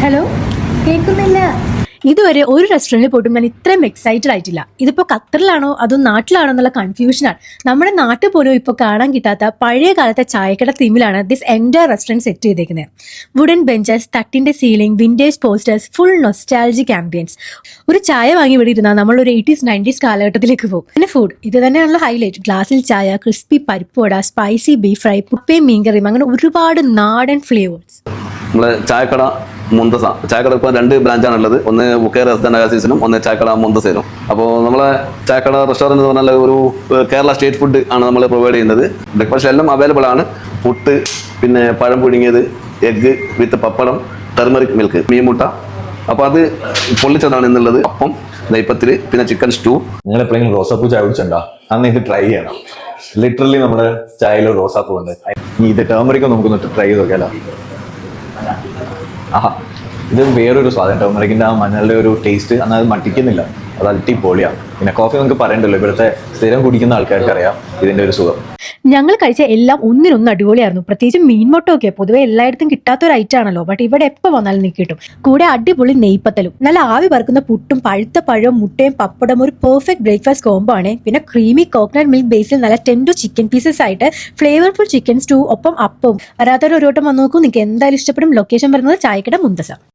Hello, കേൾക്കുന്നില്ല. ഇതുവരെ ഒരു റെസ്റ്റോറൻറ്റിൽ പോയിട്ടും ഞാൻ ഇത്രയും എക്സൈറ്റഡ് ആയിട്ടില്ല. ഇതിപ്പോൾ ഖത്തറിലാണോ അതോ നാട്ടിലാണോ എന്നുള്ള കൺഫ്യൂഷനാണ്. നമ്മുടെ നാട്ടിൽ പോലും ഇപ്പോൾ കാണാൻ കിട്ടാത്ത പഴയ കാലത്തെ ചായക്കട തീമിലാണ് ദിസ് എൻറ്റയർ റെസ്റ്റോറൻറ്റ് സെറ്റ് ചെയ്തേക്കുന്നത്. വുഡൻ ബെഞ്ചസ്, തട്ടിന്റെ ceiling, vintage posters, full nostalgic ambience. ഒരു ചായ വാങ്ങി ഇവിടെ ഇരുന്നാൽ നമ്മളൊരു 80s 90s കാലഘട്ടത്തിലേക്ക് പോകും. പിന്നെ ഫുഡ് ഇത് തന്നെയാണല്ലോ ഹൈലൈറ്റ്. ഗ്ലാസ്സിൽ ചായ, ക്രിസ്പി പരിപ്പുവട, സ്പൈസി ബീഫ് ഫ്രൈ, പുപ്പയും മീൻകറിയും, അങ്ങനെ ഒരുപാട് നാടൻ ഫ്ലേവേഴ്സ്. നമ്മളെ ചായക്കട മുന്തസ. ചായക്കട ഇപ്പോൾ 2 ബ്രാഞ്ചാണുള്ളത്. ഒന്ന് ബുക്കേ റെസിഡന്റ് അഗാസീസിനും ഒന്ന് ചായക്കട മുന്തസയിലും. അപ്പോൾ നമ്മളെ ചായക്കട റെസ്റ്റോറൻറ്റ് എന്ന് പറഞ്ഞാൽ ഒരു കേരള സ്റ്റേറ്റ് ഫുഡ് ആണ് നമ്മൾ പ്രൊവൈഡ് ചെയ്യുന്നത്. ബ്രേക്ക്ഫാസ്റ്റ് എല്ലാം അവൈലബിൾ ആണ്. പുട്ട്, പിന്നെ പഴം പുഴുങ്ങിയത്, എഗ്ഗ് വിത്ത് പപ്പടം, ടെർമറിക് മിൽക്ക്, മീൻമുട്ട. അപ്പോൾ അത് പൊള്ളിച്ചതാണ് എന്നുള്ളത്. അപ്പം, നെയ്പ്പത്തിൽ, പിന്നെ ചിക്കൻ സ്റ്റൂ. നിങ്ങൾ എപ്പോഴെങ്കിലും റോസാപ്പൂ ചായ കുടിച്ചിട്ടുണ്ടോ? അന്ന് നിങ്ങൾക്ക് ട്രൈ ചെയ്യണം. ലിറ്ററലി നമ്മുടെ ചായയിൽ റോസാപ്പൂ ഉണ്ട്. ഇത് ടേമറിക്ക് നമുക്കൊന്ന് ട്രൈ ചെയ്ത് നോക്കിയാലോ? ആഹാ, ഇത് വേറൊരു സ്വാദം. ടേമറിക്കിന്റെ ആ മഞ്ഞളുടെ ഒരു ടേസ്റ്റ് എന്നാൽ അത് മട്ടിക്കുന്നില്ല. അത് അടിപൊളിയാണ്. പിന്നെ കോഫി നമുക്ക് പറയണ്ടല്ലോ, ഇവിടുത്തെ സ്ഥിരം കുടിക്കുന്ന ആൾക്കാർക്ക് അറിയാം ഇതിന്റെ ഒരു സുഖം. ഞങ്ങൾ കഴിച്ച എല്ലാം ഒന്നിനൊന്നും അടിപൊളിയായിരുന്നു. പ്രത്യേകിച്ച് മീൻമുട്ടൊക്കെ പൊതുവെ എല്ലായിടത്തും കിട്ടാത്ത ഒരു ഐറ്റം ആണല്ലോ. ബട്ട് ഇവിടെ എപ്പോൾ വന്നാലും നീ കിട്ടും. കൂടെ അടിപൊളി നെയ്പ്പത്തലും, നല്ല ആവി പറക്കുന്ന പുട്ടും, പഴുത്ത പഴവും, മുട്ടയും, പപ്പടം, ഒരു പെർഫെക്റ്റ് ബ്രേക്ക്ഫാസ്റ്റ് കോംബോ ആണ്. പിന്നെ ക്രീമി കോക്കനട്ട് മിൽക്ക് ബേസിൽ നല്ല 10 to ചിക്കൻ പീസസ് ആയിട്ട് ഫ്ലേവർഫുൾ ചിക്കൻ സ്റ്റൂ, ഒപ്പം അപ്പവും. വരാത്തൊരു വട്ടം വന്ന് നോക്കൂ, നിങ്ങൾക്ക് എന്തായാലും ഇഷ്ടപ്പെടും. ലൊക്കേഷൻ വരുന്നത് ചായക്കട മുന്തസ.